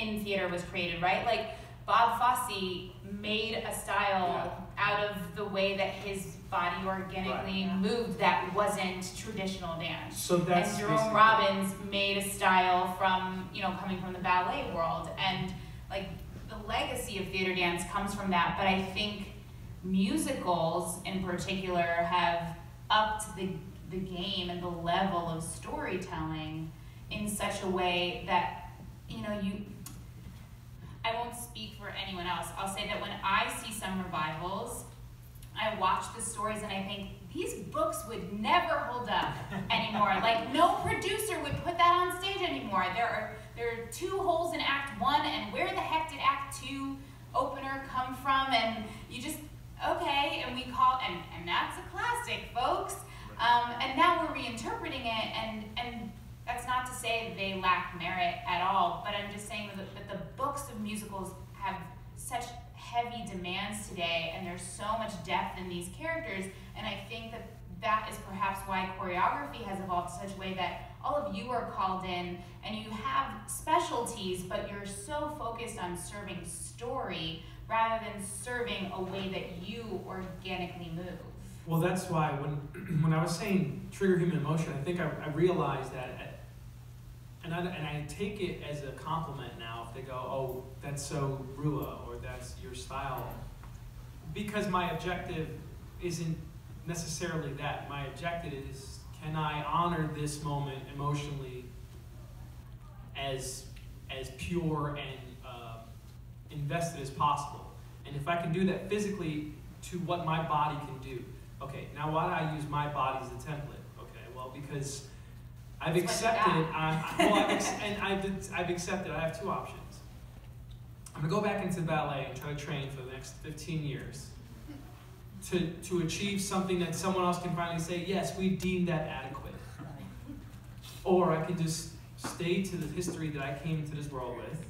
in theater was created, right? Like Bob Fosse made a style out of the way that his body organically moved that wasn't traditional dance. So that's and Jerome Robbins made a style from, you know, coming from the ballet world, and like the legacy of theater dance comes from that. But I think musicals in particular have upped the game and the level of storytelling in such a way that, you know, I won't speak for anyone else. I'll say that when I see some revivals, I watch the stories and I think, these books would never hold up anymore. Like, no producer would put that on stage anymore. There are 2 holes in Act 1, and where the heck did Act 2 opener come from? And you just, okay, and we call, and that's a classic, folks. And now we're reinterpreting it, and that's not to say they lack merit at all, but I'm just saying that the books of musicals have such heavy demands today, and there's so much depth in these characters, and I think that is perhaps why choreography has evolved in such a way that all of you are called in, and you have specialties, but you're so focused on serving story rather than serving a way that you organically move. Well, that's why when I was saying trigger human emotion, I think I realized that, and I take it as a compliment now if they go, oh, that's so Rua, or that's your style. Because my objective isn't necessarily that. My objective is, can I honor this moment emotionally as pure and invested as possible? And if I can do that physically to what my body can do. Okay, now why do I use my body as a template? Okay, well, because I've accepted, I've accepted I have 2 options. I'm gonna go back into ballet and try to train for the next 15 years to achieve something that someone else can finally say, yes, we deem that adequate. Or I can just stay to the history that I came into this world with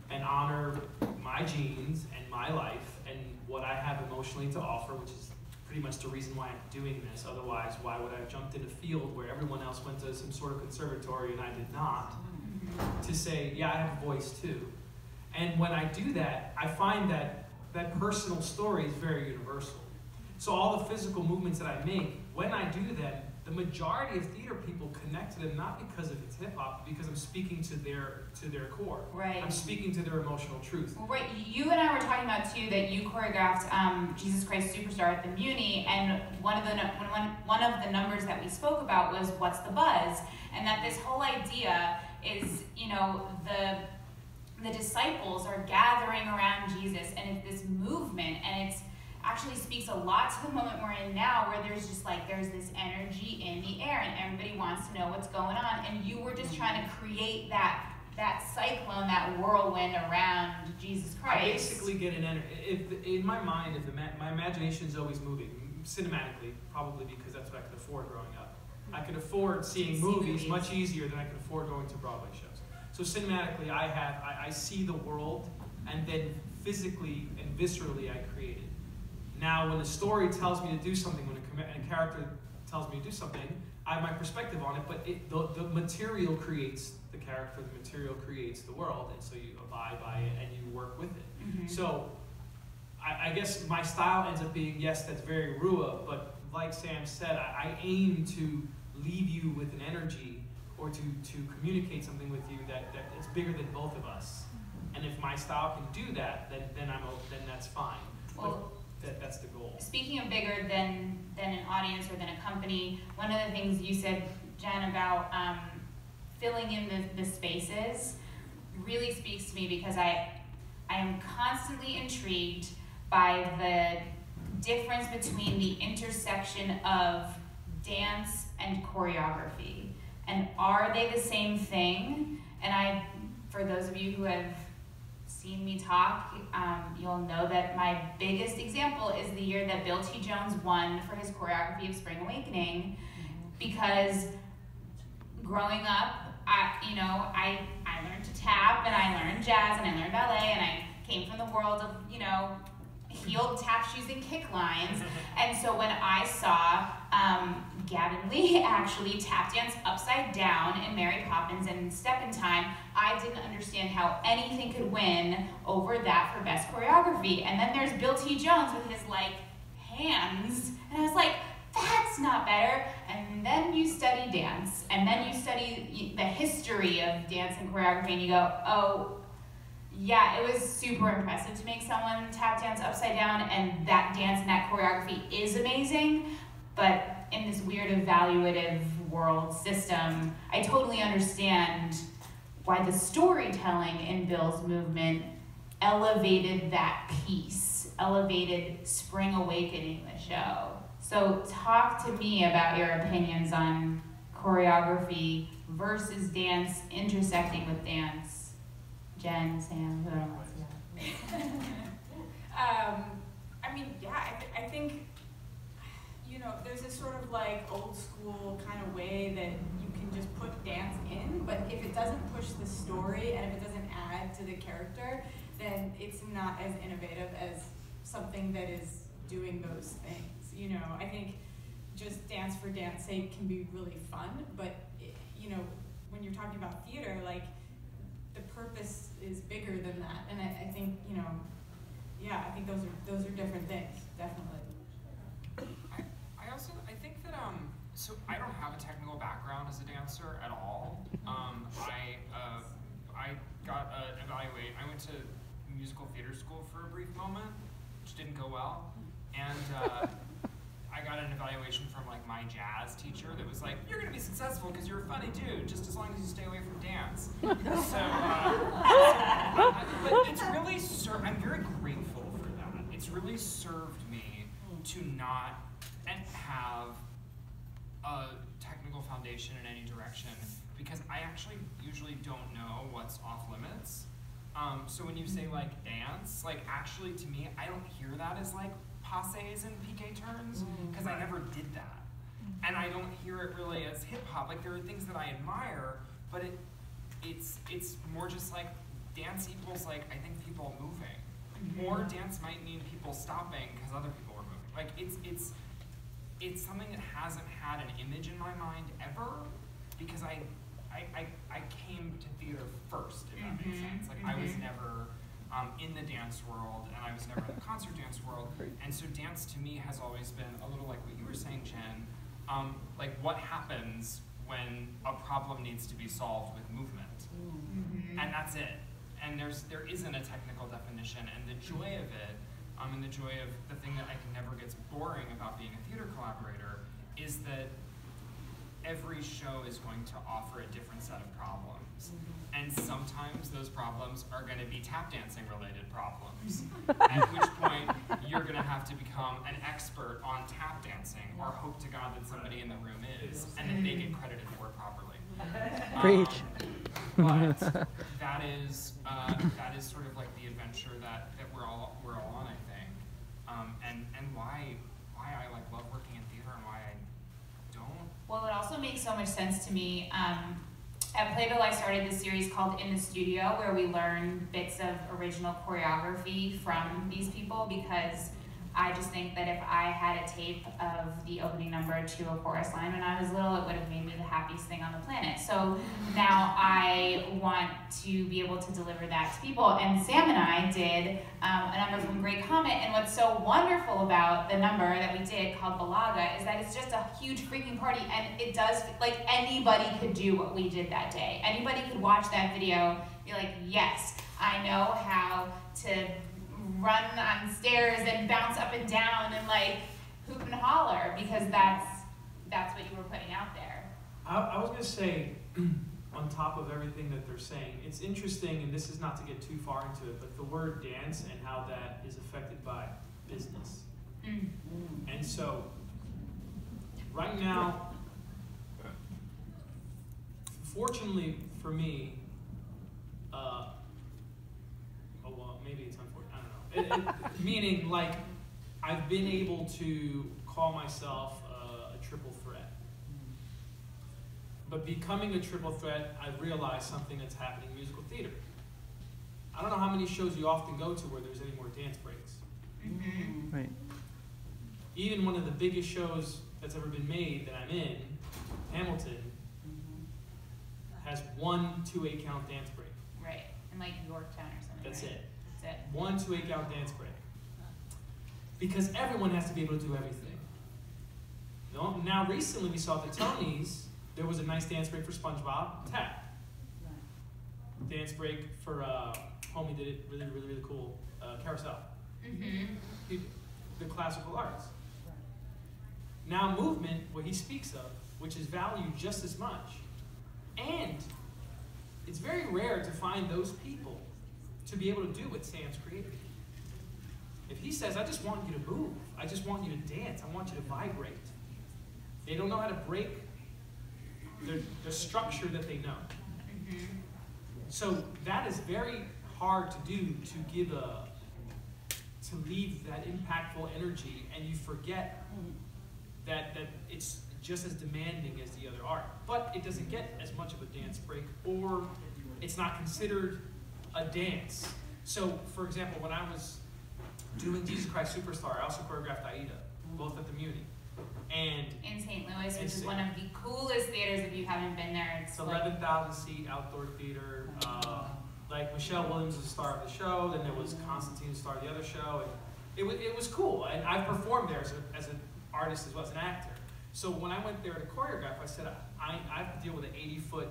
and honor my genes and my life and what I have emotionally to offer, which is pretty much the reason why I'm doing this. Otherwise, why would I have jumped in a field where everyone else went to some sort of conservatory and I did not? To say, yeah, I have a voice too. And when I do that, I find that that personal story is very universal. So all the physical movements that I make, when I do them, the majority of theater people connect to them not because of it's hip hop, but because I'm speaking to their core. Right. I'm speaking to their emotional truth. Well, right. You and I were talking about too that you choreographed Jesus Christ Superstar at the Muni, and one of the numbers that we spoke about was "What's the Buzz?" and that this whole idea is, you know, the disciples are gathering around Jesus, and it's this movement, and it's actually speaks a lot to the moment we're in now, where there's just like, there's this energy in the air and everybody wants to know what's going on, and you were just trying to create that cyclone, that whirlwind around Jesus Christ. I basically get an energy, in my mind, my imagination is always moving, cinematically, probably because that's what I could afford growing up. I could afford seeing movies much easier than I could afford going to Broadway shows. So cinematically, I see the world, and then physically and viscerally I create it. Now, when a story tells me to do something, when a character tells me to do something, I have my perspective on it, but the material creates the character, the material creates the world, and so you abide by it and you work with it. Mm-hmm. So I guess my style ends up being, yes, that's very Rua, but like Sam said, I aim to leave you with an energy or to communicate something with you that is bigger than both of us. And if my style can do that, then that's fine. Well, that's the goal. Speaking of bigger than an audience or than a company, one of the things you said, Jen, about filling in the spaces really speaks to me, because I am constantly intrigued by the difference between the intersection of dance and choreography. And are they the same thing? And for those of you who have seen me talk, you'll know that my biggest example is the year that Bill T. Jones won for his choreography of Spring Awakening, because growing up, I learned to tap, and I learned jazz, and I learned ballet, and I came from the world of, heeled tap shoes and kick lines. And so when I saw Gavin Lee actually tap danced upside down in Mary Poppins and Step in Time. I didn't understand how anything could win over that for best choreography. And then there's Bill T. Jones with his like hands, and I was like, that's not better. And then you study dance, and then you study the history of dance and choreography, and you go, oh, yeah, it was super impressive to make someone tap dance upside down, and that dance and that choreography is amazing, but in this weird evaluative world system, I totally understand why the storytelling in Bill's movement elevated that piece, elevated Spring Awakening, the show. So talk to me about your opinions on choreography versus dance, intersecting with dance. Jen, Sam, who else? I mean, yeah, I think, you know, there's this sort of like old school kind of way that you can just put dance in, but if it doesn't push the story and if it doesn't add to the character, then it's not as innovative as something that is doing those things. You know, I think just dance for dance sake can be really fun, but it, you know, when you're talking about theater, like, the purpose is bigger than that, and I think, you know, yeah, I think those are different things, definitely. I think that so I don't have a technical background as a dancer at all. I got an evaluate. I went to musical theater school for a brief moment, which didn't go well, and I got an evaluation from like my jazz teacher that was like, "You're gonna be successful because you're a funny dude, just as long as you stay away from dance." So, but it's really I'm very grateful for that. It's really served me to not have a technical foundation in any direction, because I actually usually don't know what's off limits. So when you say like dance, like actually to me, I don't hear that as like passes and piqué turns, because I never did that. And I don't hear it really as hip hop. Like there are things that I admire, but it's more just like dance equals like, I think, people moving. Or dance might mean people stopping because other people are moving. Like it's something that hasn't had an image in my mind ever, because I came to theater first, if that makes sense. Like I was never in the dance world, and I was never in the concert dance world, and so dance to me has always been a little like what you were saying, Jen, like what happens when a problem needs to be solved with movement, and that's it. And there isn't a technical definition, and the joy of it, and the joy of the thing that I think never gets boring about being a theater collaborator is that every show is going to offer a different set of problems. And sometimes those problems are going to be tap dancing related problems, at which point you're going to have to become an expert on tap dancing, or hope to God that somebody in the room is, and that they get credited for it properly. Preach. But that is sort of like the adventure that we're all on, I think, and why I like love working in theater and why I don't. Well, it also makes so much sense to me. At Playbill, I started this series called In the Studio, where we learn bits of original choreography from these people, because I just think that if I had a tape of the opening number to a chorus line when I was little, it would have made me the happiest thing on the planet. So now I want to be able to deliver that to people. And Sam and I did a number from Great Comet, and what's so wonderful about the number that we did called Balaga is that it's just a huge freaking party, and it does, like, anybody could do what we did that day. Anybody could watch that video, be like, yes, I know how to run on stairs and bounce up and down and like hoop and holler, because that's what you were putting out there. I was going to say, on top of everything that they're saying, it's interesting, and this is not to get too far into it, but the word dance and how that is affected by business. And so, right now, fortunately for me, maybe it's unfortunate, I don't know. Meaning, like, I've been able to call myself a triple threat. But becoming a triple threat, I've realized something that's happening in musical theater. I don't know how many shows you often go to where there's any more dance breaks. Right. Even one of the biggest shows that's ever been made that I'm in, Hamilton, has 1 2/8 count dance break. Right, in like Yorktown or something. That's right? it. That's it. 1 2/8 count dance break. Because everyone has to be able to do everything. Now recently we saw at the Tonys, there was a nice dance break for SpongeBob, tap. Dance break for, homie did it really, really, really cool, Carousel. The classical arts. Now movement, what he speaks of, which is valued just as much. And it's very rare to find those people to be able to do what Sam's created. If he says, I just want you to move, I just want you to dance, I want you to vibrate. They don't know how to break the structure that they know. So that is very hard to do, to leave that impactful energy, and you forget that it's just as demanding as the other art. But it doesn't get as much of a dance break, or it's not considered a dance. So, for example, when I was doing Jesus Christ Superstar, I also choreographed Aida, both at the Muni. And in St. Louis, which is one of the coolest theaters if you haven't been there. It's 11,000 seat outdoor theater. Like Michelle Williams was the star of the show, then there was Constantine, the star of the other show. And it was cool. And I performed there as an artist as well as an actor. So when I went there to choreograph, I said, I have to deal with an 80-foot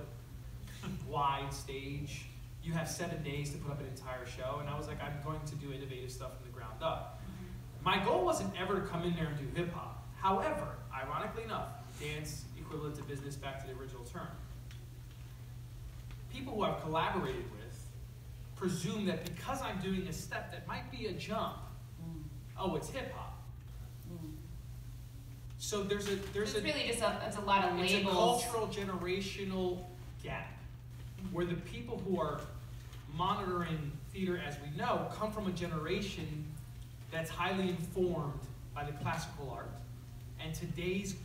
wide stage. You have 7 days to put up an entire show. And I was like, I'm going to do innovative stuff from the ground up. My goal wasn't ever to come in there and do hip hop. However, ironically enough, dance equivalent to business, back to the original term. People who I've collaborated with presume that because I'm doing a step that might be a jump, oh, it's hip hop. So it's really just a lot of labels. It's a cultural generational gap where the people who are monitoring theater as we know come from a generation that's highly informed by the classical art. And today's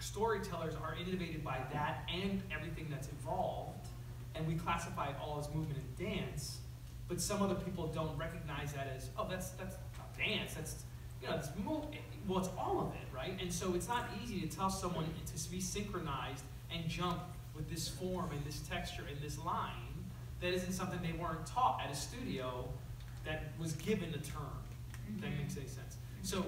storytellers are innovated by that and everything that's evolved. And we classify it all as movement and dance. But some other people don't recognize that as, oh, that's not dance. That's, it's well, it's all of it, right? And so it's not easy to tell someone to be synchronized and jump with this form and this texture and this line. That isn't something they weren't taught at a studio that was given a term. If that makes any sense. So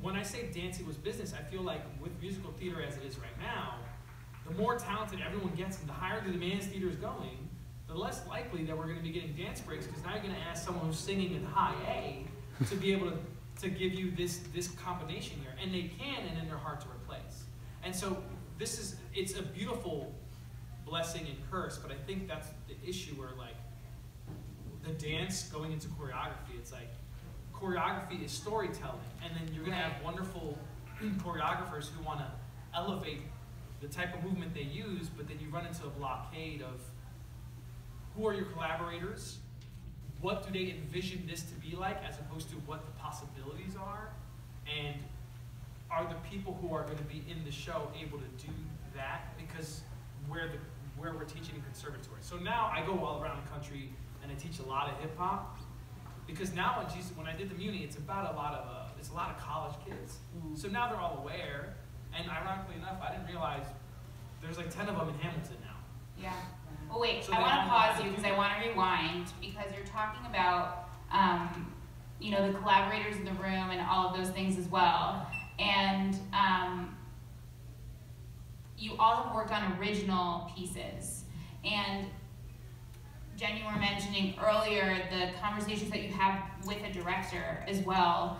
when I say dancing was business, I feel like with musical theater as it is right now, the more talented everyone gets and the higher the demands theater is going, the less likely that we're going to be getting dance breaks, because now you're going to ask someone who's singing in high A to be able to give you this combination here. And they can, and then they're hard to replace. And so it's a beautiful blessing and curse, but I think that's the issue where, like, the dance going into choreography, it's like, choreography is storytelling, and then you're going to have wonderful choreographers who want to elevate the type of movement they use, but then you run into a blockade of who are your collaborators, what do they envision this to be like, as opposed to what the possibilities are, and are the people who are going to be in the show able to do that, because where we're teaching in conservatory. So now I go all around the country and I teach a lot of hip hop. Because now when I did the Muni, it's about a lot of college kids. So now they're all aware, and ironically enough, I didn't realize there's like 10 of them in Hamilton now. Yeah. Oh wait, So I they want all to know how pause to you do because I want to rewind, because you're talking about the collaborators in the room and all of those things as well, and you all have worked on original pieces, and Jen, you were mentioning earlier the conversations that you have with a director as well.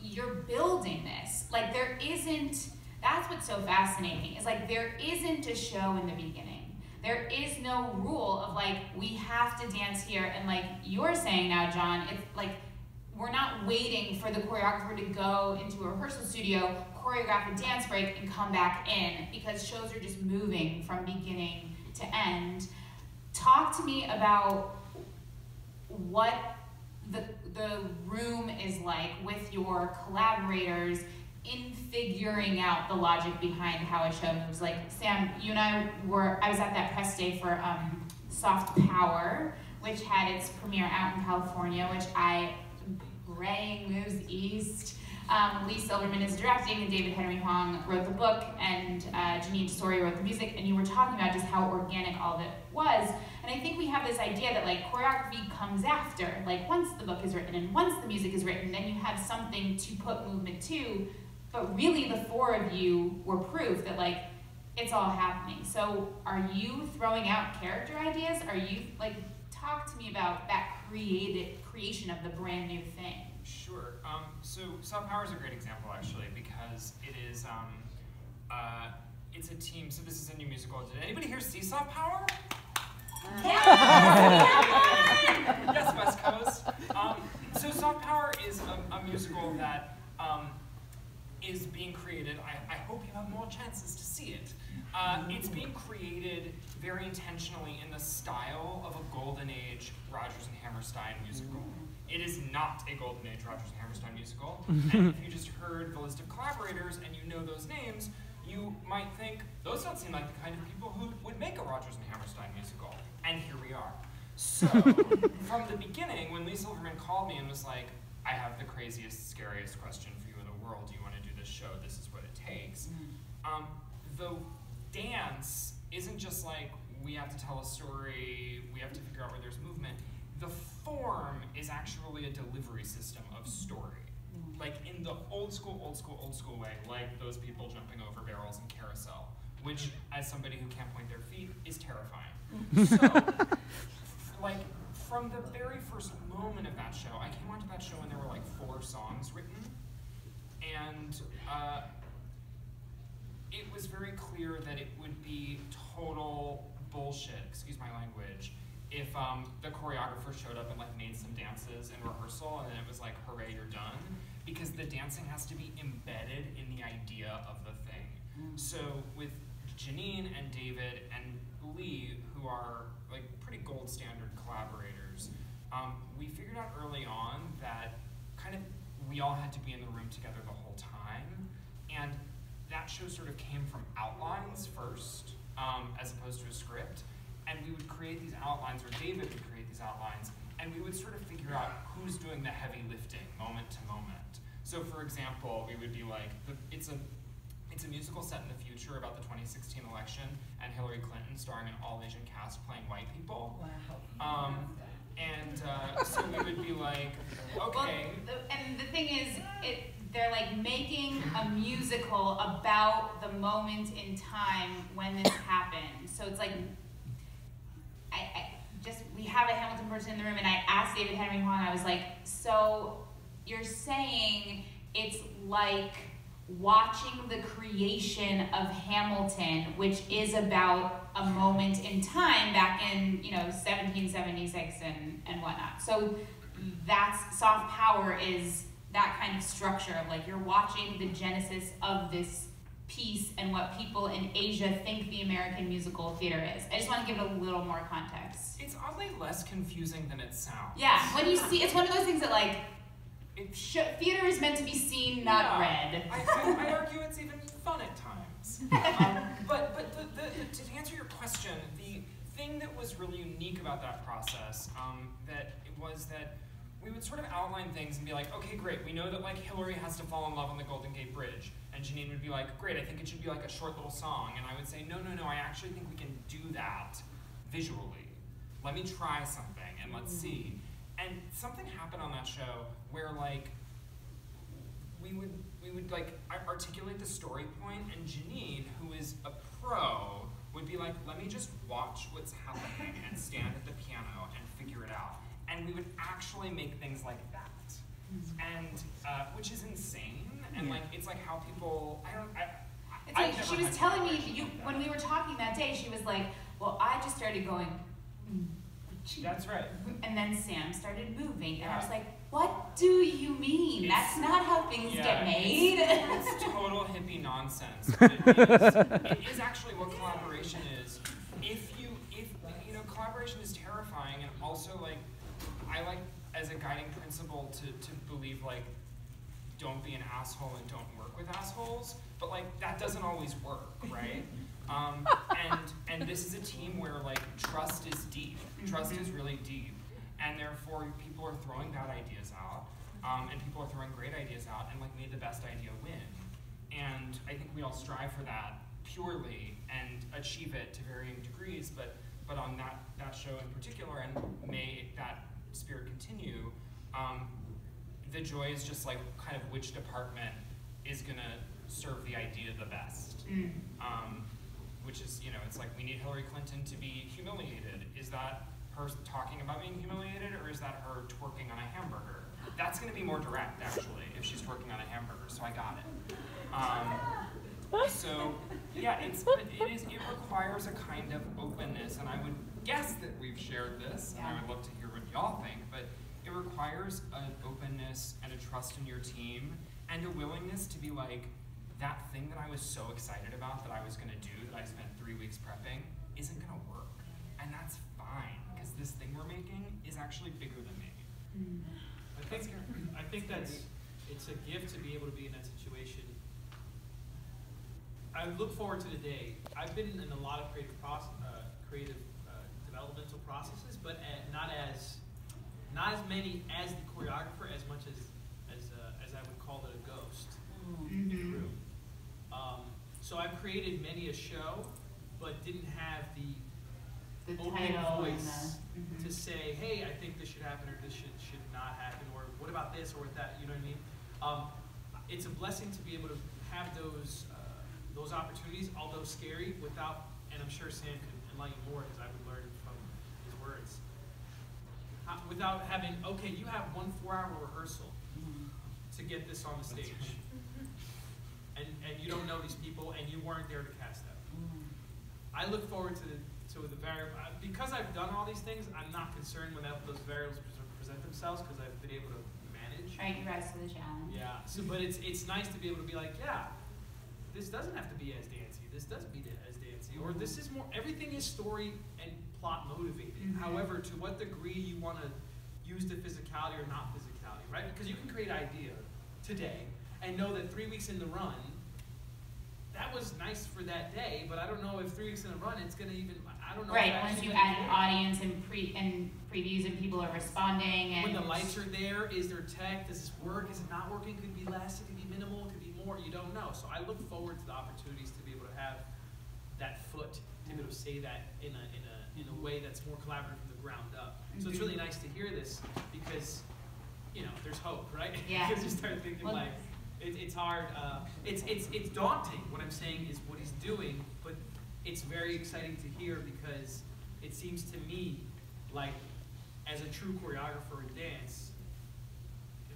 You're building this. Like, that's what's so fascinating, is like there isn't a show in the beginning. There is no rule of like, we have to dance here, and like you're saying now, John, it's like we're not waiting for the choreographer to go into a rehearsal studio, choreograph a dance break, and come back in, because shows are just moving from beginning to end. Talk to me about what the room is like with your collaborators in figuring out the logic behind how a show moves. Like, Sam, you and I was at that press day for Soft Power, which had its premiere out in California, which Ray moves east. Lee Silverman is directing, and David Henry Hwang wrote the book, and Janine Tesori wrote the music, and you were talking about just how organic all of it was. And I think we have this idea that like choreography comes after, like once the book is written and once the music is written, then you have something to put movement to. But really the four of you were proof that like it's all happening. So are you throwing out character ideas? Are you like, talk to me about that creation of the brand new thing. Sure. So Soft Power is a great example actually, because it is it's a team. So this is a new musical. Did anybody here see Soft Power? Yes! Yes, West Coast. So Soft Power is a musical that is being created. I hope you have more chances to see it. It's being created very intentionally in the style of a Golden Age Rodgers and Hammerstein musical. It is not a Golden Age Rodgers and Hammerstein musical. And if you just heard the list of collaborators and you know those names, you might think, those don't seem like the kind of people who would make a Rodgers and Hammerstein musical. And here we are. So, from the beginning, when Lee Silverman called me and was like, I have the craziest, scariest question for you in the world. Do you want to do this show? This is what it takes. The dance isn't just like, we have to tell a story, we have to figure out where there's movement. The form is actually a delivery system of story. Like in the old school way, like those people jumping over barrels in Carousel, which, as somebody who can't point their feet, is terrifying. So, like, from the very first moment of that show, I came onto that show and there were like 4 songs written, and it was very clear that it would be total bullshit, excuse my language, if the choreographer showed up and like made some dances in rehearsal and then it was like, hooray, you're done, because the dancing has to be embedded in the idea of the thing. So with Janine and David and Lee, who are like pretty gold standard collaborators, we figured out early on that kind of we all had to be in the room together the whole time, and that show sort of came from outlines first, as opposed to a script. And we would create these outlines, or David would create these outlines, and we would sort of figure out who's doing the heavy lifting moment to moment. So for example, we would be like, it's a musical set in the future about the 2016 election, and Hillary Clinton starring an all-Asian cast playing white people. Wow. So we would be like, okay. Well, and the thing is, they're like making a musical about the moment in time when this happened. So it's like, we have a Hamilton person in the room, and I asked David Henry Hwang, I was like, so you're saying it's like watching the creation of Hamilton, which is about a moment in time back in, 1776 and whatnot. So that's Soft Power, is that kind of structure of like, you're watching the genesis of this piece and what people in Asia think the American musical theater is. I just want to give it a little more context. It's oddly less confusing than it sounds. Yeah, when you see, it's one of those things that like, theater is meant to be seen, not read. I argue it's even fun at times. But to answer your question, the thing that was really unique about that process, was that we would sort of outline things and be like, okay, great, we know that like Hillary has to fall in love on the Golden Gate Bridge. And Janine would be like, great, I think it should be like a short little song. And I would say, no, I actually think we can do that visually. Let me try something and let's see. And something happened on that show where like, we would like articulate the story point, and Janine, who is a pro, would be like, let me just watch what's happening and stand at the piano and figure it out. And we would actually make things like that. And, which is insane. And like, it's like how people, it's like, she was telling me, when we were talking that day, she was like, well, I just started going, that's right. And then Sam started moving, and I was like, what do you mean? That's not how things get made. It's total hippie nonsense. But it is actually what collaboration is. If collaboration is terrifying, and also like, I like as a guiding principle to believe like, don't be an asshole and don't work with assholes, but like that doesn't always work, right? And this is a team where like trust is deep. Trust is really deep, and therefore people are throwing bad ideas out. and people are throwing great ideas out, and like may the best idea win. And I think we all strive for that purely and achieve it to varying degrees, but on that show in particular, and may that spirit continue, the joy is just like kind of which department is gonna serve the idea the best. Which is, you know, it's like we need Hillary Clinton to be humiliated. Is that her talking about being humiliated, or is that her twerking on a hamburger? That's gonna be more direct, actually, if she's twerking on a hamburger, so I got it. So, yeah, it requires a kind of openness, and I would guess that we've shared this, and I would love to hear what y'all think, but it requires an openness and a trust in your team, and a willingness to be like, that thing that I was so excited about that I was gonna do, that I spent 3 weeks prepping, isn't gonna work. And that's fine, because this thing we're making is actually bigger than me. I think it's a gift to be able to be in that situation. I look forward to the day. I've been in a lot of creative developmental processes, but not as many as the choreographer, as much as I would call it a ghost in the room. So I've created many a show, but didn't have the opening voice to say, hey, I think this should happen, or this should not happen, or what about this, or with that, you know what I mean? It's a blessing to be able to have those opportunities, although scary, without, and I'm sure Sam could enlighten more, because I would learn from his words, without having, okay, you have 1 4-hour rehearsal to get this on the stage. And you don't know these people, and you weren't there to cast them. I look forward to the variable, because I've done all these things, I'm not concerned when those variables present themselves, because I've been able to manage. Right, you rise to the challenge. Yeah, so, but it's nice to be able to be like, yeah, this doesn't have to be as dancey, this doesn't be as dancey, or this is more, everything is story and plot motivated. However, to what degree you want to use the physicality or not physicality, right? Because you can create idea today and know that 3 weeks in the run, that was nice for that day, but I don't know if 3 weeks in a run it's gonna even, I don't know. Right, once you add an audience and previews and people are responding, and when the lights are there, is there tech? Does this work? Is it not working? Could be less, it could be minimal, it could be more, you don't know. So I look forward to the opportunities to be able to have that foot, to be able to say that in a way that's more collaborative from the ground up. So it's really nice to hear this, because, you know, there's hope, right? Yeah. Because you start thinking like, it's hard, it's daunting. What I'm saying is what he's doing, but it's very exciting to hear, because it seems to me like, as a true choreographer in dance,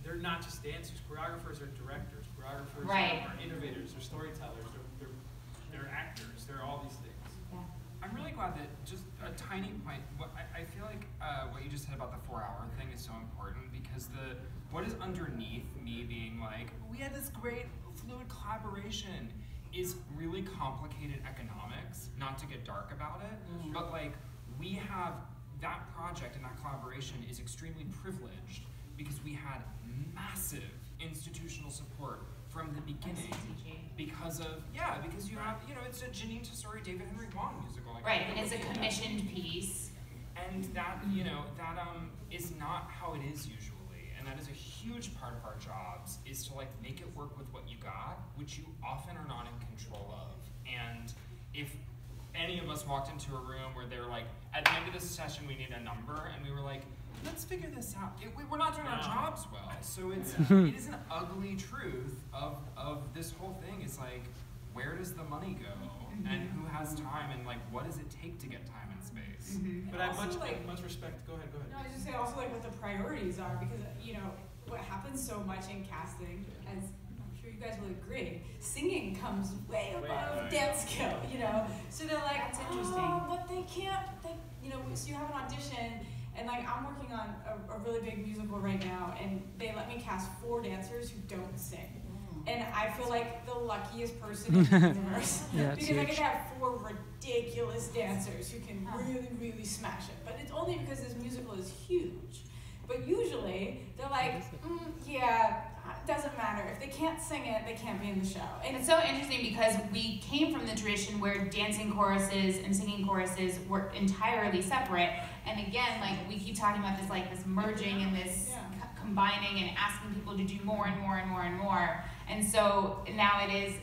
they're not just dancers. Choreographers are directors. Choreographers are innovators. They're storytellers. They're actors. They're all these things. Yeah. I'm really glad that, just a tiny point, I feel like what you just said about the 4-hour thing is so important, because what is underneath me being like, we had this great fluid collaboration, is really complicated economics, not to get dark about it, but like, we have that project and that collaboration is extremely privileged, because we had massive institutional support from the beginning, because you have, you know, it's a Janine Tesori, David Henry Hwang musical. Like, right, and it's a commissioned piece. And that, you know, that is not how it is usually, and that is a huge part of our jobs, is to like make it work with what you got, which you often are not in control of. And if any of us walked into a room where they're like, at the end of this session we need a number, and we were like, let's figure this out. We're not doing our jobs well. So it is an ugly truth of this whole thing. It's like, where does the money go? And who has time? And like, what does it take to get time and space? But I have much respect. Go ahead. No, I was just saying also like what the priorities are, because, you know, what happens so much in casting, as I'm sure you guys will agree, singing comes way above dance skill, you know? So they're like, that's interesting. But they can't, you know, so you have an audition, and like I'm working on a really big musical right now, and they let me cast 4 dancers who don't sing. And I feel like the luckiest person in the universe, because I get to have 4 ridiculous dancers who can really, really smash it. But it's only because this musical is huge. But usually, they're like, yeah, it doesn't matter. If they can't sing it, they can't be in the show. And it's so interesting, because we came from the tradition where dancing choruses and singing choruses were entirely separate, And again, like, we keep talking about this, like, this merging and this combining and asking people to do more and more and more and more. And so now it is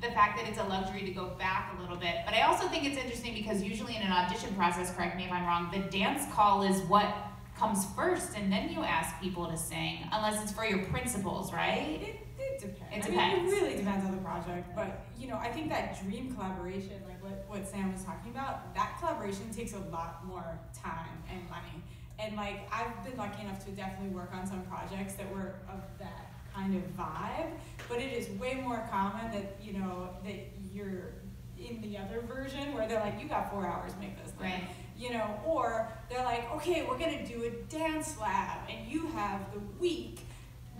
the fact that it's a luxury to go back a little bit. But I also think it's interesting because usually in an audition process, correct me if I'm wrong, the dance call is what comes first, and then you ask people to sing, unless it's for your principals, right? It depends. It depends. I mean, it really depends on the project, but you know, I think that dream collaboration, like what Sam was talking about, that collaboration takes a lot more time and money. And like, I've been lucky enough to definitely work on some projects that were of that kind of vibe, but it is way more common that, you know, that you're in the other version where they're like, you got 4 hours, make this thing. Right. You know, or they're like, okay, we're gonna do a dance lab and you have the week,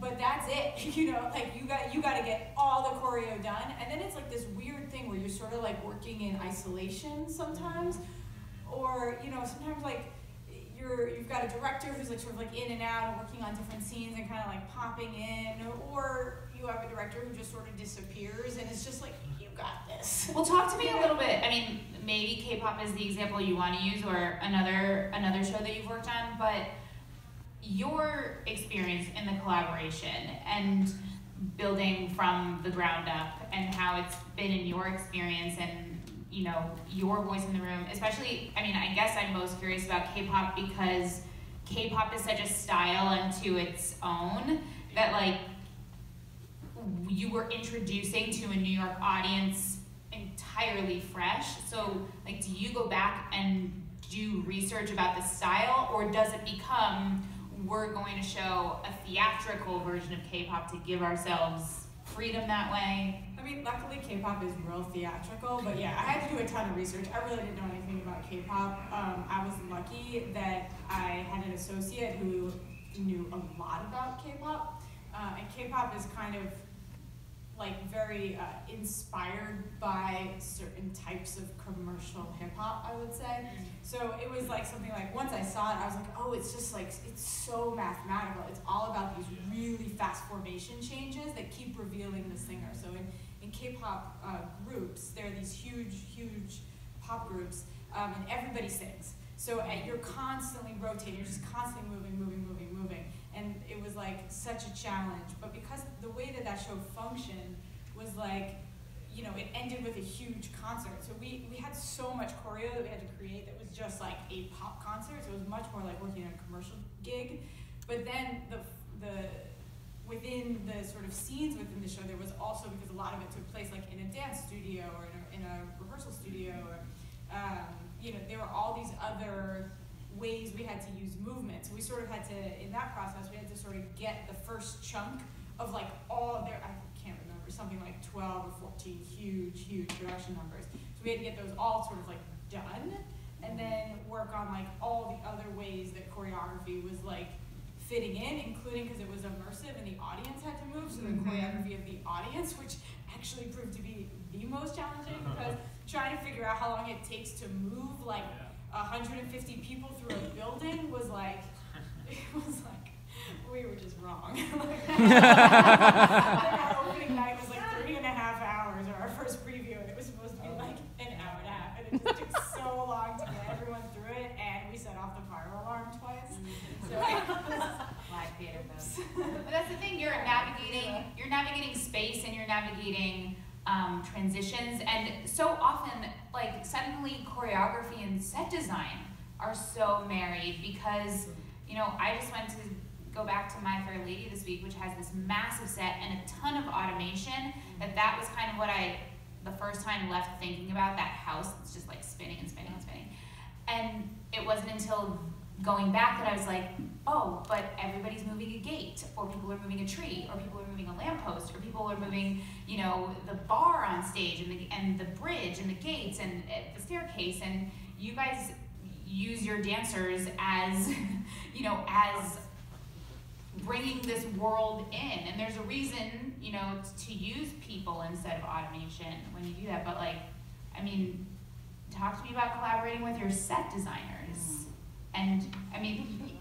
but that's it. You know, like you gotta get all the choreo done, and then it's like this weird thing where you're sort of like working in isolation sometimes, or you know, sometimes like you've got a director who's like sort of like in and out and working on different scenes and kind of like popping in, or you have a director who just sort of disappears and it's just like, you got this. Well, talk to me a little bit. I mean, maybe K-pop is the example you want to use, or another show that you've worked on, but your experience in the collaboration and building from the ground up, and how it's been in your experience and, you know, your voice in the room, especially, I mean, I guess I'm most curious about K-pop because K-pop is such a style unto its own that, like, you were introducing to a New York audience entirely fresh. So, like, do you go back and do research about the style, or does it become, we're going to show a theatrical version of K-pop to give ourselves freedom that way? I mean, luckily K-pop is real theatrical, but yeah, I had to do a ton of research. I really didn't know anything about K-pop. I was lucky that I had an associate who knew a lot about K-pop, and K-pop is kind of like very inspired by certain types of commercial hip-hop, I would say. So it was like something like, once I saw it, I was like, oh, it's just like, it's so mathematical. It's all about these really fast formation changes that keep revealing the singer. So in K-pop groups, there are these huge pop groups, and everybody sings. So you're constantly rotating, you're just constantly moving. And it was like such a challenge. But because the way that show functioned was like, you know, it ended with a huge concert. So we had so much choreo that we had to create that was just like a pop concert. So it was much more like working on a commercial gig. But then within the sort of scenes within the show, there was also, because a lot of it took place like in a dance studio or in a rehearsal studio, or you know, there were all these other ways we had to use movement. So we sort of had to, in that process, we had to sort of get the first chunk of like all their, I can't remember, something like 12 or 14 huge production numbers. So we had to get those all sort of like done, and then work on like all the other ways that choreography was like fitting in, including because it was immersive and the audience had to move, so the choreography of the audience, which actually proved to be the most challenging, because trying to figure out how long it takes to move like 150 people through a building was like, it was like, we were just wrong. Our opening night was like 3.5 hours, or our first preview, and it was supposed to be like an hour and a half, and it just took so long to get everyone through it, and we set off the fire alarm twice. So Live theater folks. But that's the thing, you're navigating space, and you're navigating transitions, and so often, like, suddenly choreography and set design are so married, because, you know, I just went to go back to My Fair Lady this week, which has this massive set and a ton of automation, that was kind of what I, the first time, left thinking about, that house that's just like spinning and spinning and spinning. And it wasn't until going back that I was like, oh, but everybody's moving a gate, or people are moving a tree, or people are moving a lamppost, or people are moving, you know, the bar on stage, and the bridge, and the gates, and the staircase, and you guys use your dancers as, you know, as bringing this world in, and there's a reason, you know, to use people instead of automation when you do that. But like, I mean, talk to me about collaborating with your set designers. And I mean,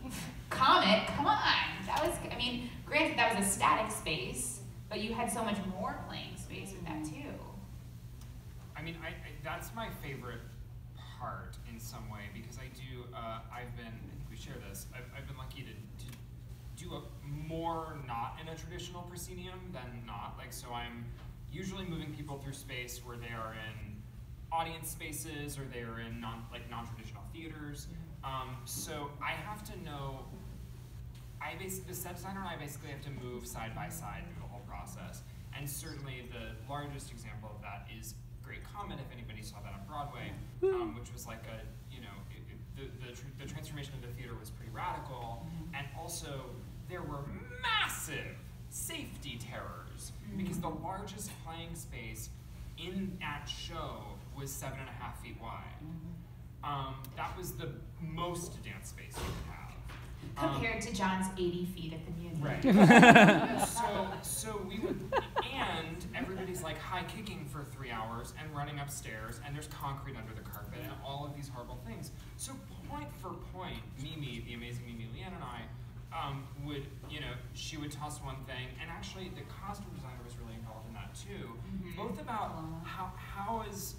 Comet, come on, that was, I mean, granted that was a static space, but you had so much more playing space with that too. I mean, that's my favorite part in some way because I do, I think we share this, I've been lucky to do more not in a traditional proscenium than not. Like, so I'm usually moving people through space where they are in audience spaces or they are in non-traditional theaters. So I have to know, the set designer and I basically have to move side by side through the whole process. And certainly the largest example of that is Great Comet, if anybody saw that on Broadway, which was like a, you know, the transformation of the theater was pretty radical, and also there were massive safety terrors because the largest playing space in that show was 7.5 feet wide. That was the most dance space you could have. Compared to John's 80 feet at the Muni. Right. so we would, and everybody's like high kicking for 3 hours and running upstairs, and there's concrete under the carpet and all of these horrible things. So point for point, Mimi, the amazing Mimi Leanne and I, would, you know, she would toss one thing, and actually the costume designer was really involved in that too. Both about how is,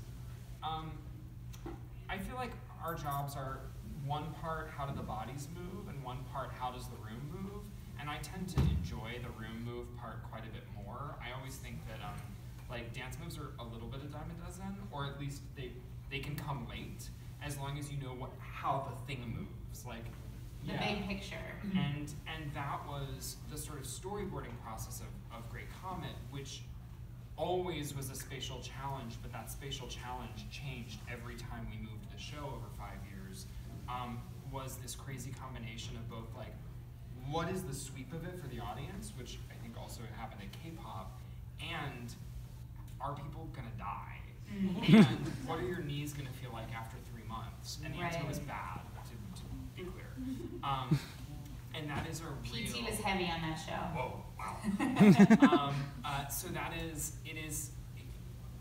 I feel like our jobs are one part, how do the bodies move, and one part, how does the room move? And I tend to enjoy the room move part quite a bit more. I always think that like dance moves are a little bit a dime a dozen, or at least they can come late, as long as you know how the thing moves. Like the big picture. And that was the sort of storyboarding process of Great Comet, which always was a spatial challenge, but that spatial challenge changed every time we moved the show over 5 years. Was this crazy combination of both like, what is the sweep of it for the audience, which I think also happened at K-pop, and are people gonna die? And what are your knees gonna feel like after 3 months? And the answer was bad, to be clear. And that is a real... PT was heavy on that show. Whoa, wow. So that is,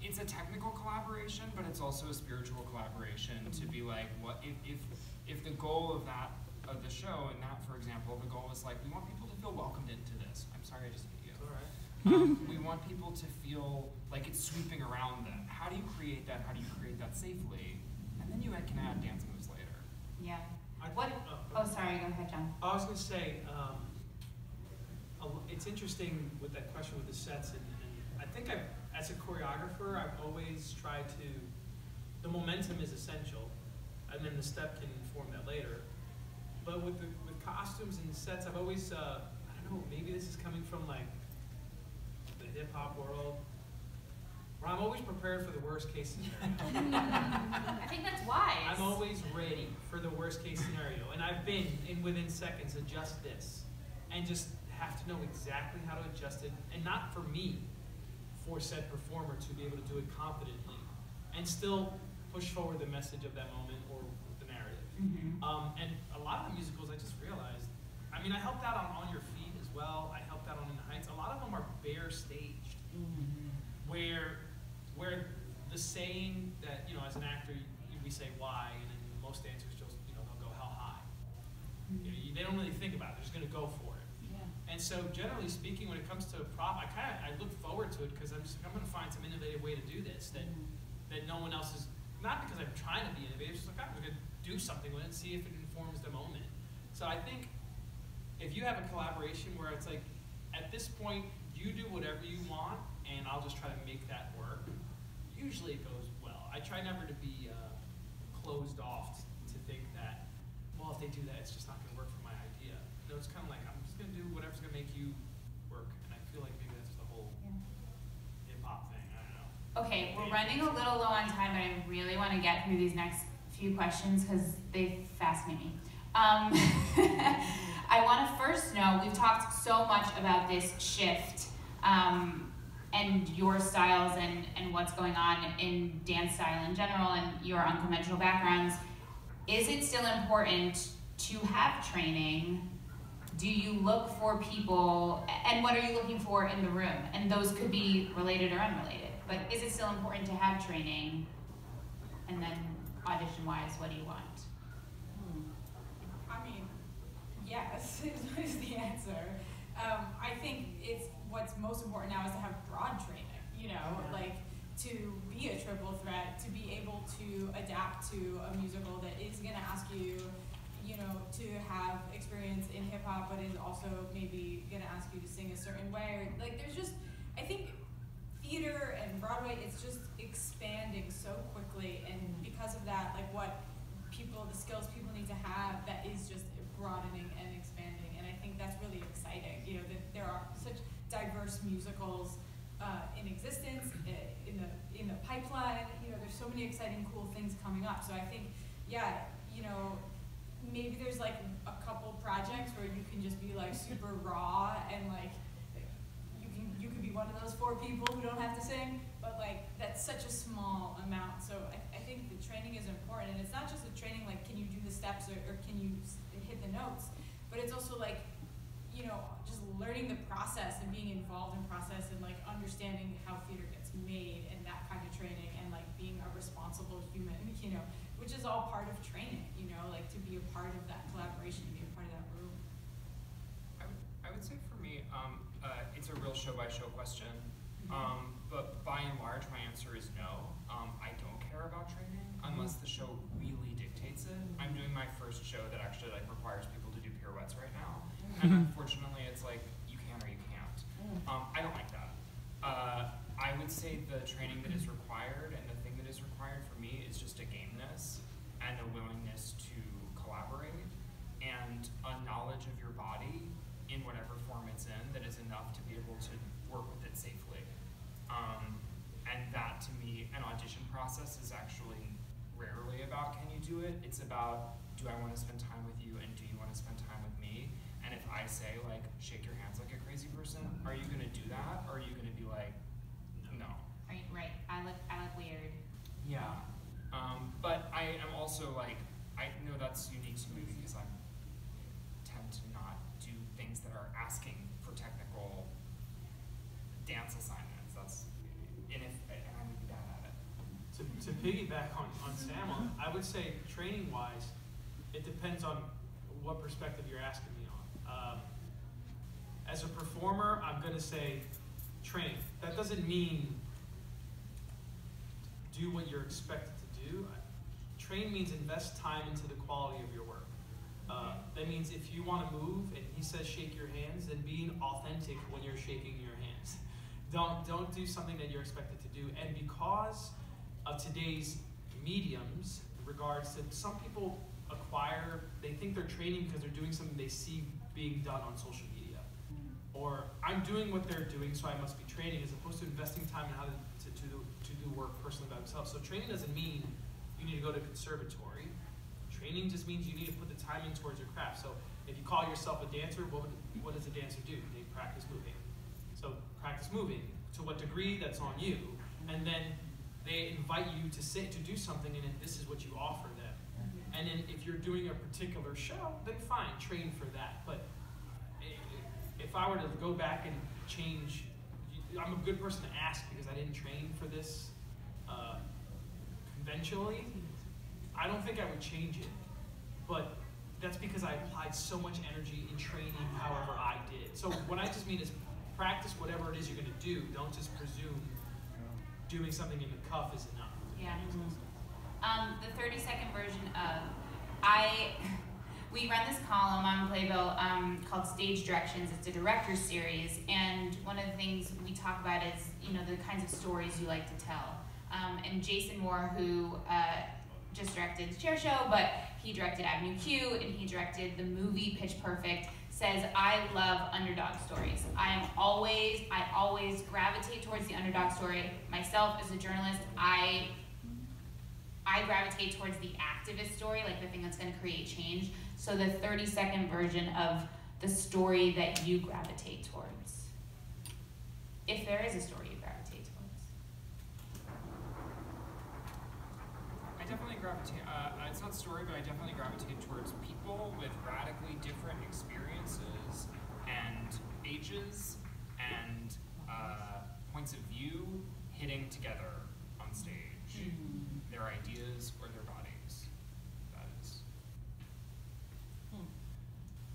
it's a technical collaboration, but it's also a spiritual collaboration to be like, what if the goal of the show, and that, for example, the goal is like, we want people to feel welcomed into this. I'm sorry, I just hit you. All right. We want people to feel like it's sweeping around them. How do you create that? How do you create that safely? And then you can add dance moves later. Yeah. Oh, sorry, go ahead, John. I was going to say, it's interesting with that question with the sets, and I think as a choreographer, I've always tried to, the momentum is essential, and then the step can inform that later. But with costumes and sets, I've always, I don't know, maybe this is coming from like the hip hop world, where I'm always prepared for the worst case scenario. I think that's wise. I'm always ready for the worst case scenario, and I've been within seconds adjust this, and just have to know exactly how to adjust it, and not for me, for said performer to be able to do it confidently, and still push forward the message of that moment or the narrative. And a lot of the musicals, I just realized, I mean, I helped out on Your Feet as well. I helped out on In the Heights. A lot of them are bare staged, where the saying that, you know, as an actor, we say why, and then most dancers just, you know, they'll go how high. You know, they don't really think about it. They're just going to go for it. And so, generally speaking, when it comes to a prop, I look forward to it because I'm going to find some innovative way to do this that no one else is. Not because I'm trying to be innovative, just like I'm going to do something with it and see if it informs the moment. So I think if you have a collaboration where it's like, at this point, you do whatever you want, and I'll just try to make that work. Usually it goes well. I try never to be closed off to think that, well, if they do that, it's just not going to work for my idea. No, it's kind of like, I'm just going to do whatever's going to make you work. And I feel like maybe that's the whole hip-hop thing. I don't know. Okay, we're running a little low on time, but I really want to get through these next few questions because they fascinate me. I want to first know, we've talked so much about this shift and your styles and what's going on in dance style in general and your unconventional backgrounds. Is it still important to have training? Do you look for people, and what are you looking for in the room? And those could be related or unrelated, but is it still important to have training? And then audition-wise, what do you want? I mean, yes is the answer. I think what's most important now is to have broad training. You know, like to be a triple threat, to be able to adapt to a musical that is going to ask you, you know, to have experience in hip hop, but is also maybe going to ask you to sing a certain way. Or, like, there's just, I think theater and Broadway, it's just expanding so quickly, and because of that, like the skills people need to have, that is just broadening and expanding, and I think that's really exciting. You know, that there are such diverse musicals in existence, in the pipeline. You know, there's so many exciting, cool things coming up. So I think, yeah, you know, maybe there's like a couple projects where you can just be like super raw and like you can be one of those 4 people who don't have to sing, but like that's such a small amount. So I think the training is important, and it's not just a training like can you do the steps or can you hit the notes, but it's also like, you know, just learning the process and being involved in process and like understanding how theater gets made and that kind of training, and like being a responsible human, you know, which is all part of training, you know, like to be a part of that collaboration, be a part of that room. I would say for me, it's a real show-by-show question, but by and large, my answer is no. I don't care about training unless the show really dictates it. I'm doing my first show that actually like requires people to do pirouettes right now, and unfortunately, it's like you can or you can't. I don't like that. I would say the training that is required and the thing that is required for me is just a gameness and a willingness to collaborate and a knowledge of your body in whatever form it's in that is enough to be able to work with it safely. And that to me, an audition process is actually rarely about can you do it, it's about do I want to spend time with you and do you want to spend time with me? And if I say like shake your hands like a crazy person, are you going to do that, or are you going to be like no? Right, I look weird. Yeah, but I am also like, I know that's unique to me because I tend to not do things that are asking for technical dance assignments. And I would be bad at it. To piggyback on Sam, I would say training-wise, it depends on what perspective you're asking me on. As a performer, I'm going to say train. That doesn't mean do what you're expected to do. Train means invest time into the quality of your work. That means if you want to move and he says shake your hands, then being authentic when you're shaking your hands. Don't do something that you're expected to do. And because of today's mediums, in regards to some people they think they're training because they're doing something they see being done on social media. Or I'm doing what they're doing, so I must be training, as opposed to investing time in how to do work personally by themselves. So training doesn't mean you need to go to conservatory. Training just means you need to put the time in towards your craft. So if you call yourself a dancer, what does a dancer do? They practice moving. So practice moving. To what degree, that's on you. And then they invite you to do something, and then this is what you offer them. And then if you're doing a particular show, then fine, train for that. But if I were to go back and change, I'm a good person to ask because I didn't train for this conventionally. I don't think I would change it, but that's because I applied so much energy in training however I did. So what I just mean is practice whatever it is you're going to do. Don't just presume doing something in the cuff is enough. Yeah. The 30-second version of, we run this column on Playbill called Stage Directions. It's a director's series, and one of the things we talk about is, you know, the kinds of stories you like to tell. And Jason Moore, who just directed the Chair Show, but he directed Avenue Q, and he directed the movie Pitch Perfect, says, I love underdog stories. I always gravitate towards the underdog story. Myself, as a journalist, I gravitate towards the activist story, like the thing that's going to create change. So the 30-second version of the story that you gravitate towards, if there is a story you gravitate towards. I definitely gravitate, it's not story, but I definitely gravitate towards people with radically different experiences and ages and points of view hitting together on stage. Their ideas or their bodies. That is.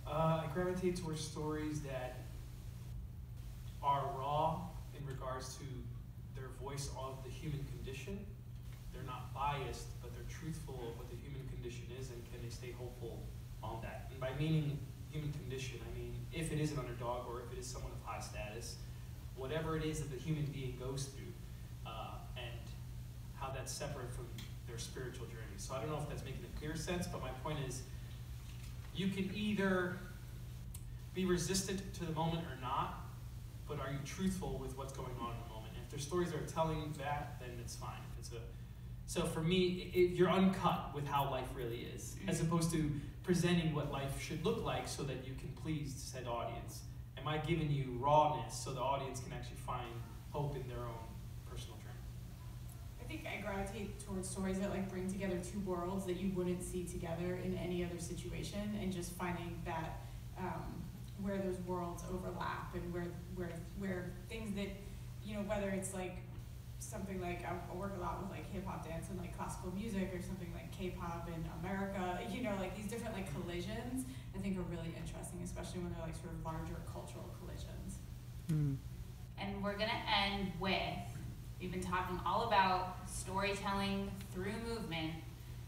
I gravitate towards stories that are raw in regards to their voice of the human condition. They're not biased, but they're truthful of what the human condition is, and can they stay hopeful on that? And by meaning human condition, I mean if it is an underdog or if it is someone of high status, whatever it is that the human being goes through, and how that's separate from their spiritual journey. So I don't know if that's making a clear sense, but my point is, you can either be resistant to the moment or not, but are you truthful with what's going on in the moment? And if there's stories that are telling that, then it's fine. So for me, you're uncut with how life really is, as opposed to presenting what life should look like so that you can please said audience. Am I giving you rawness so the audience can actually find hope in their own personal journey? I think I gravitate towards stories that like bring together two worlds that you wouldn't see together in any other situation, and just finding that where those worlds overlap, and where things that, you know, whether it's like something like I work a lot with like hip hop dance and like classical music, or something like K-pop in America, you know, like these different like collisions I think are really interesting, especially when they're like sort of larger cultural collisions. And we're gonna end with, we've been talking all about storytelling through movement,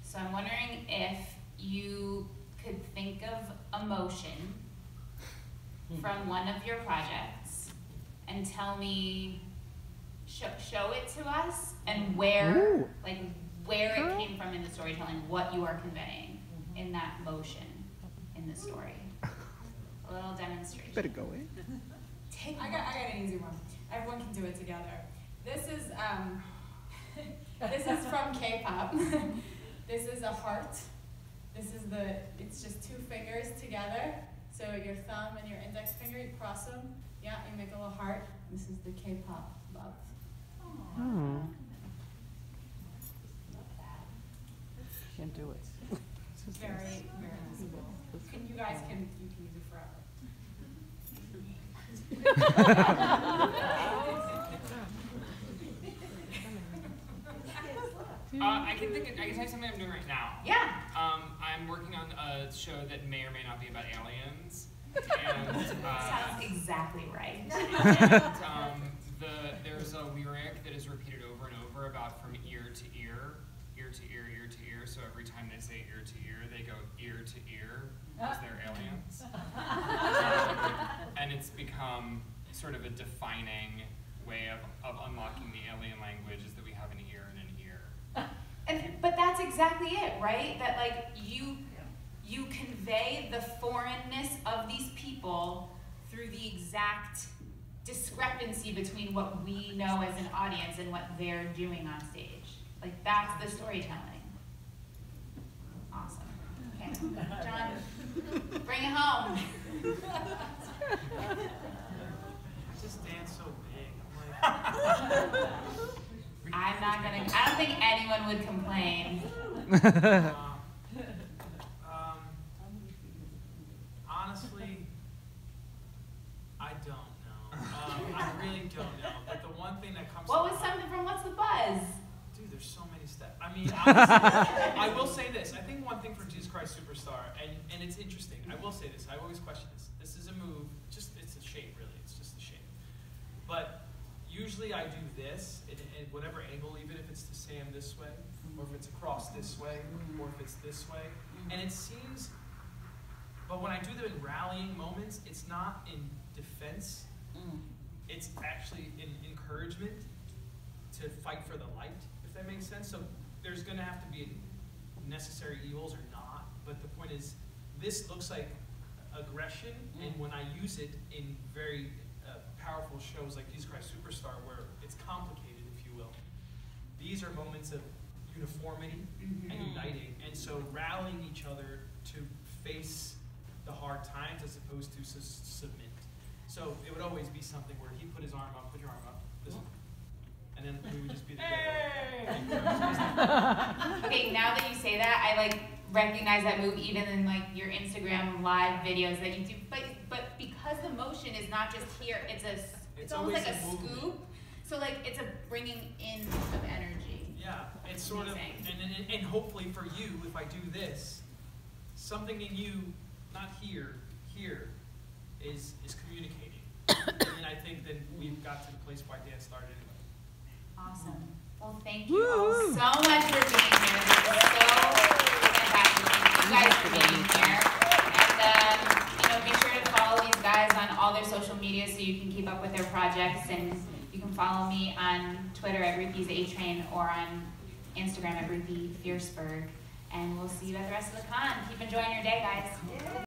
so I'm wondering if you could think of emotion from one of your projects and tell me, show it to us, and where it came from in the storytelling, what you are conveying in that motion in the story. A little demonstration. Better go in. I got an easy one. Everyone can do it together. This is this is from K-pop. This is a heart. It's just two fingers together. So your thumb and your index finger, you cross them. Yeah, you make a little heart. This is the K-pop love. Oh. Can't do it. Very, very visible. You guys can use it forever. I can tell you something I'm doing right now. Yeah. I'm working on a show that may or may not be about aliens. And, Sounds exactly right. And there's a lyric that is repeated over and over about from ear to ear, ear to ear, ear to ear. So every time they say ear to ear, they go ear to ear because they're aliens. And it's become sort of a defining way of unlocking the alien language, is that we have an ear and an ear. But that's exactly it, right? That like you convey the foreignness of these people through the exact discrepancy between what we know as an audience and what they're doing on stage. Like that's the storytelling. Awesome. Okay, John, bring it home. I just dance so big. I'm like, I don't think anyone would complain. Honestly, I don't know. I really don't know. But the one thing that comes What to was mind, something from What's the Buzz? dude, there's so many steps. I mean, honestly, I will say this. I think one thing for Jesus Christ Superstar, and it's interesting. I will say this. I always question this. This is a move. It's a shape, really. It's just a shape. But usually I do this in whatever angle, even if it's to Sam this way, or if it's across this way, or if it's this way. And it seems, but when I do them in rallying moments, it's not in defense. It's actually in encouragement to fight for the light, if that makes sense. So there's going to have to be necessary evils or not, but the point is, this looks like aggression, and when I use it in very powerful shows like Jesus Christ Superstar, where it's complicated, if you will, these are moments of uniformity and uniting, and so rallying each other to face the hard times as opposed to submit. So it would always be something where he put his arm up, put your arm up, listen, and then we would just be together. Okay, now that you say that, I like recognize that move even in like your Instagram live videos that you do. But because the motion is not just here, it's almost like a scoop. So like it's a bringing in of energy. Yeah, it's sort of, and hopefully for you, if I do this, something in you, not here, is communicating. And I think that we've got to the place where dance started anyway. Awesome. Well, thank you all so much for being here. This was so fantastic. Thank you guys for being here. And, be sure to follow these guys on all their social media so you can keep up with their projects. And you can follow me on Twitter at Ruthie's A-Train or on Instagram at Ruthie Fierberg. And we'll see you at the rest of the con. Keep enjoying your day, guys.